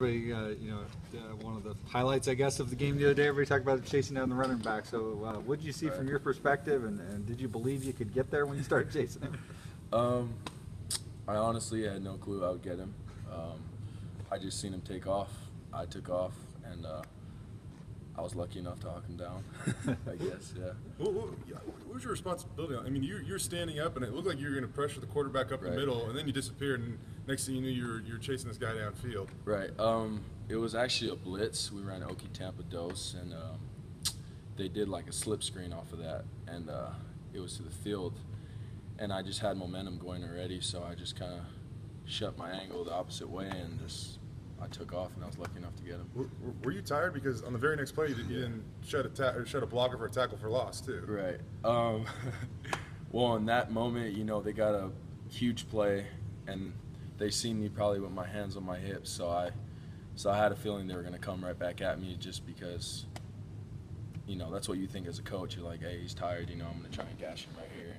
One of the highlights, I guess, of the game the other day, everybody talked about chasing down the running back. So what did you see from your perspective, and did you believe you could get there when you started chasing him? I honestly had no clue I would get him. I just seen him take off. I took off, and I was lucky enough to hawk him down, I guess, yeah. What was your responsibility? I mean, you're standing up, and it looked like you were going to pressure the quarterback up the middle, and then you disappeared, and next thing you knew, you were chasing this guy downfield. Right. It was actually a blitz. We ran Okie Tampa Dose, and they did like a slip screen off of that, and it was to the field. And I just had momentum going already, so I just kind of shut my angle the opposite way, and I took off, and I was lucky enough to get him. Were you tired? Because on the very next play, you didn't shut a blocker for a tackle for loss, too. Right. Well, in that moment, they got a huge play, and they seen me probably with my hands on my hips, so I had a feeling they were going to come right back at me just because, that's what you think as a coach. You're like, hey, he's tired, I'm going to try and gash him right here.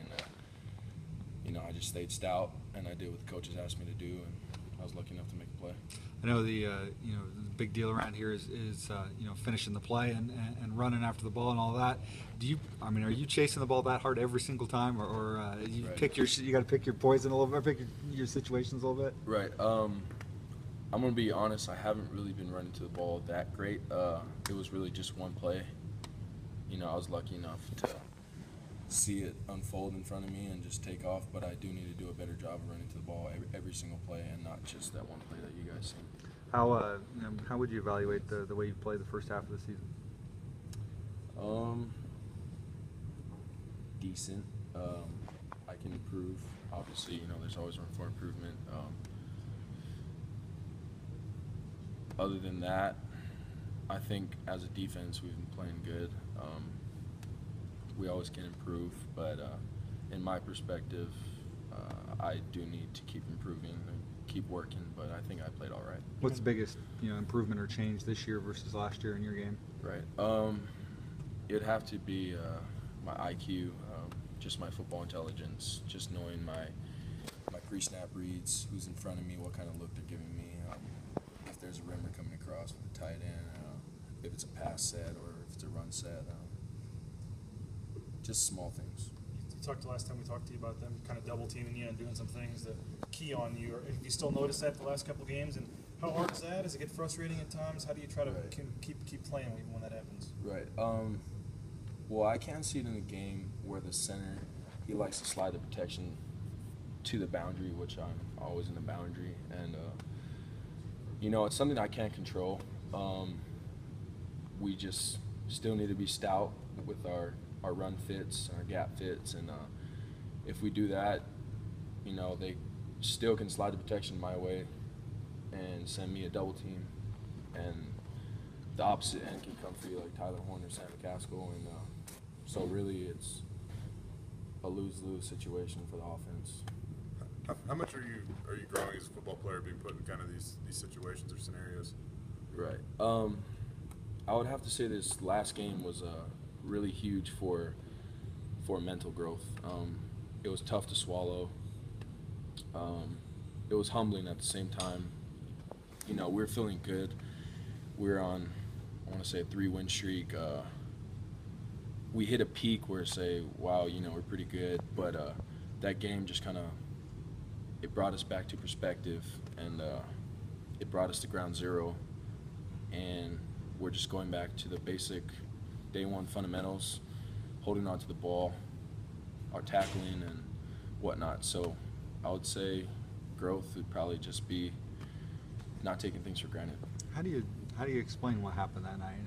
And, I just stayed stout, and I did what the coaches asked me to do, and I was lucky enough to make a play. I know the big deal around here is finishing the play and running after the ball and all that. Are you chasing the ball that hard every single time, or you got to pick your poison a little bit, pick your situations a little bit? Right. I'm gonna be honest. I haven't really been running to the ball that great. It was really just one play. I was lucky enough to see it unfold in front of me and just take off, but I do need to do a better job of running to the ball every single play, and not just that one play that you guys seen. How would you evaluate the way you played the first half of the season? Decent. I can improve. Obviously, there's always room for improvement. Other than that, I think as a defense we've been playing good. We always can improve, but in my perspective, I do need to keep improving and keep working, but I think I played all right. What's the biggest improvement or change this year versus last year in your game? Right. It'd have to be my IQ, just my football intelligence, just knowing my pre-snap reads, who's in front of me, what kind of look they're giving me, if there's a rimmer coming across with a tight end, if it's a pass set or if it's a run set. Just small things. You talked last time we talked to you about them kind of double teaming you and doing some things that key on you. Do you still notice that the last couple games? And how hard is that? Does it get frustrating at times? How do you try to keep playing even when that happens? Right. Well, I can see it in the game where the center, he likes to slide the protection to the boundary, which I'm always in the boundary, and it's something I can't control. We just still need to be stout with our run fits and our gap fits, and if we do that, they still can slide the protection my way and send me a double team, and the opposite end can come free like Tyler Horn or Sam McCaskill, and so really it's a lose-lose situation for the offense. How much are you growing as a football player, being put in kind of these situations or scenarios? Right. I would have to say this last game was really huge for mental growth. It was tough to swallow. It was humbling at the same time. We're feeling good. We're on, I want to say, a 3-win streak. We hit a peak where say, wow, we're pretty good. But that game just kind of, it brought us back to perspective, and it brought us to ground zero. And we're just going back to the basic day one fundamentals, holding on to the ball, our tackling and whatnot. So I would say growth would probably just be not taking things for granted. How do you explain what happened that night?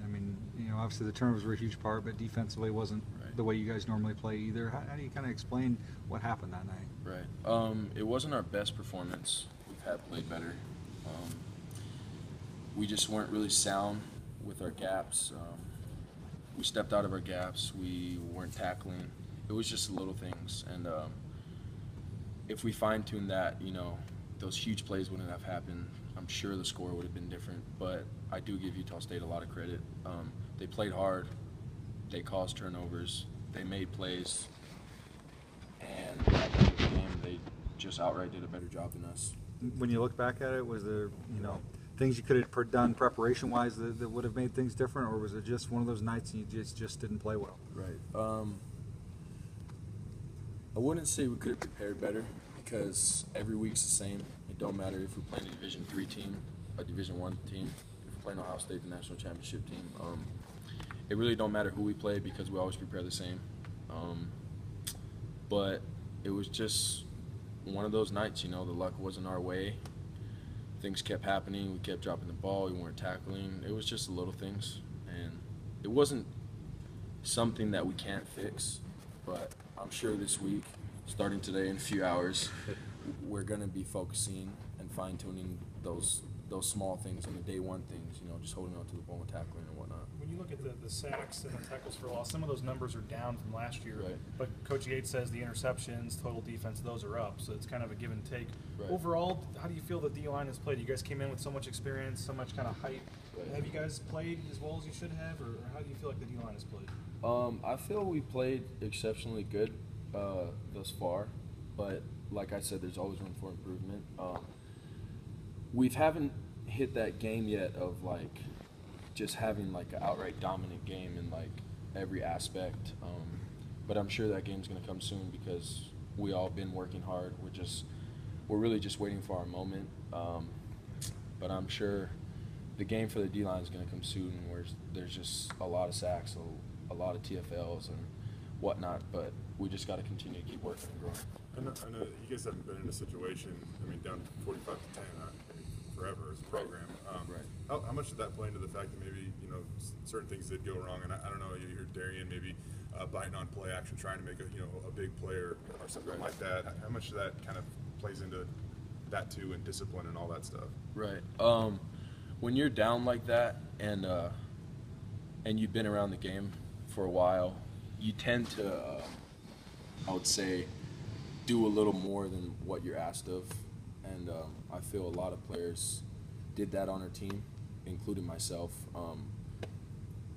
Obviously the turnovers were a huge part, but defensively wasn't the way you guys normally play either. How do you kind of explain what happened that night? Right. It wasn't our best performance. We've had played better. We just weren't really sound with our gaps. We stepped out of our gaps. We weren't tackling. It was just little things. And if we fine-tuned that, those huge plays wouldn't have happened. I'm sure the score would have been different. But I do give Utah State a lot of credit. They played hard. They caused turnovers. They made plays. And at the end of the game, they just outright did a better job than us. When you look back at it, was there, things you could have done preparation-wise that would have made things different, or was it just one of those nights and you just didn't play well? Right. I wouldn't say we could have prepared better because every week's the same. It don't matter if we're playing a Division III team, a Division I team, if we're playing Ohio State, the national championship team. It really don't matter who we play because we always prepare the same. But it was just one of those nights, the luck wasn't our way. Things kept happening. We kept dropping the ball. We weren't tackling. It was just the little things. And it wasn't something that we can't fix. But I'm sure this week, starting today in a few hours, we're going to be focusing and fine-tuning those small things and the day one things, just holding on to the ball and tackling and whatnot. When you look at the sacks and the tackles for loss, some of those numbers are down from last year. Right. But Coach Yates says the interceptions, total defense, those are up. So it's kind of a give and take. Right. Overall, how do you feel the D-line has played? You guys came in with so much experience, so much kind of hype. Right. Have you guys played as well as you should have, or how do you feel like the D-line has played? I feel we played exceptionally good thus far, but like I said, there's always room for improvement. We haven't hit that game yet of just having an outright dominant game in every aspect, but I'm sure that game's going to come soon because we all been working hard. We're really just waiting for our moment, but I'm sure the game for the D-line is going to come soon where there's just a lot of sacks, a lot of TFLs and whatnot, but we just got to continue to keep working and growing. I know that you guys haven't been in a situation, down 45 to 10 forever as a program. Right. How much did that play into the fact that maybe, certain things did go wrong? And I don't know, you heard Darian maybe biting on play action, trying to make a big player or something like that. How much of that kind of plays into that too, and discipline and all that stuff? Right. When you're down like that and you've been around the game for a while, you tend to, I would say, do a little more than what you're asked of. And I feel a lot of players did that on our team, including myself.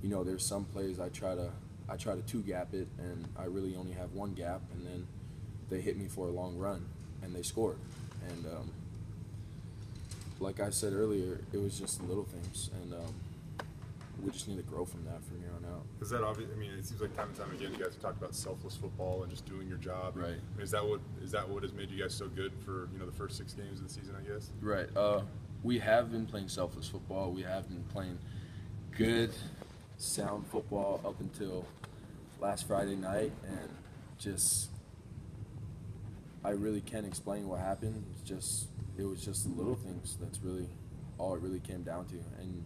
There's some plays I try to two-gap it, and I really only have one gap, and then they hit me for a long run, and they scored. And like I said earlier, it was just the little things, and we just need to grow from that from here on out. Because that obviously, it seems like time and time again you guys have talked about selfless football and just doing your job. Right. Is that what has made you guys so good for the first 6 games of the season, I guess? Right. We have been playing selfless football. We have been playing good, sound football up until last Friday night, and I really can't explain what happened. It was just the little things. That's really all it really came down to. And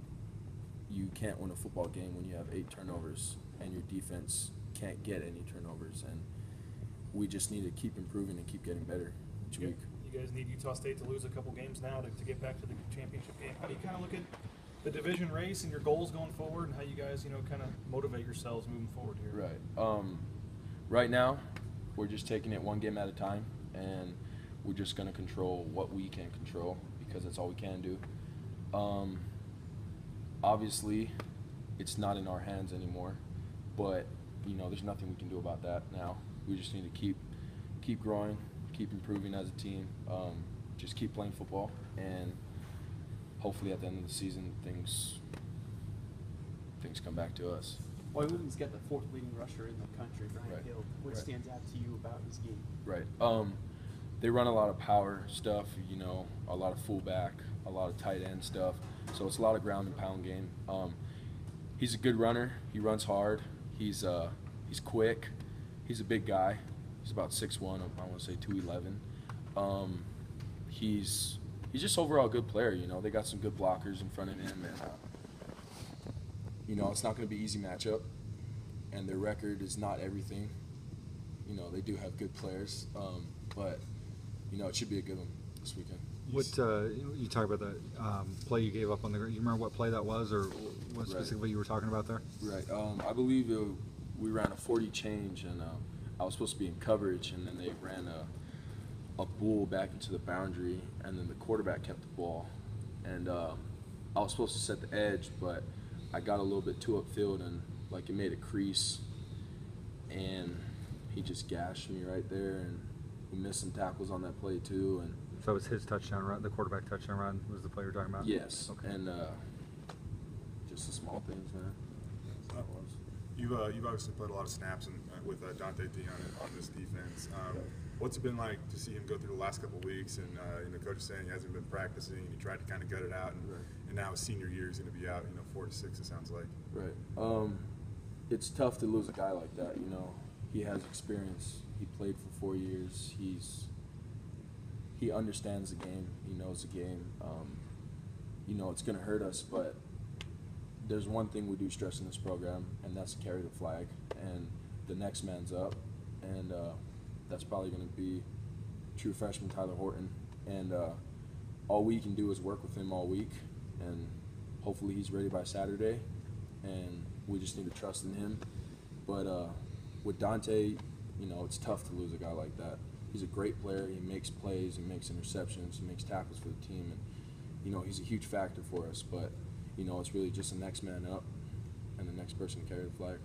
you can't win a football game when you have 8 turnovers and your defense can't get any turnovers. And we just need to keep improving and keep getting better each week. You guys need Utah State to lose a couple games now to get back to the championship game. How do you kind of look at the division race and your goals going forward, and how you guys, kind of motivate yourselves moving forward here? Right. Right now, we're just taking it one game at a time, and we're just going to control what we can control because that's all we can do. Obviously, it's not in our hands anymore, but there's nothing we can do about that now. We just need to keep growing, keep improving as a team, just keep playing football, and hopefully at the end of the season things come back to us. Wyoming's got the 4th leading rusher in the country, Brian Right. Hill. What Right. stands out to you about his game? Right. They run a lot of power stuff, a lot of fullback, a lot of tight end stuff. So it's a lot of ground and pound game. He's a good runner. He runs hard. He's quick. He's a big guy. He's about 6'1", I want to say 211. He's just overall a good player. They got some good blockers in front of him, and it's not going to be an easy matchup. And their record is not everything. They do have good players, but it should be a good one this weekend. What you talk about the play you gave up on the ground? You remember what play that was, or what specifically you were talking about there? Right. I believe we ran a 40 change, and I was supposed to be in coverage, and then they ran a bull back into the boundary, and then the quarterback kept the ball, and I was supposed to set the edge, but I got a little bit too upfield, and it made a crease, and he just gashed me right there, and we missed some tackles on that play too, and So that was his touchdown run, the quarterback touchdown run was the play you're talking about? Yes. Okay. And just the small things, man. That's what it was. You've obviously played a lot of snaps with Dante Dion on this defense. What's it been like to see him go through the last couple of weeks? And coach is saying he hasn't been practicing. He tried to kind of gut it out, and now his senior year he's going to be out. 4 to 6. It sounds like. Right. It's tough to lose a guy like that. He has experience. He played for 4 years. He understands the game. He knows the game. It's going to hurt us, but there's one thing we do stress in this program, and that's to carry the flag. And the next man's up, and that's probably going to be true freshman Tyler Horton. And all we can do is work with him all week, and hopefully he's ready by Saturday. And we just need to trust in him. But with Dante, it's tough to lose a guy like that. He's a great player. He makes plays. He makes interceptions. He makes tackles for the team. And, he's a huge factor for us. But, it's really just the next man up and the next person to carry the flag.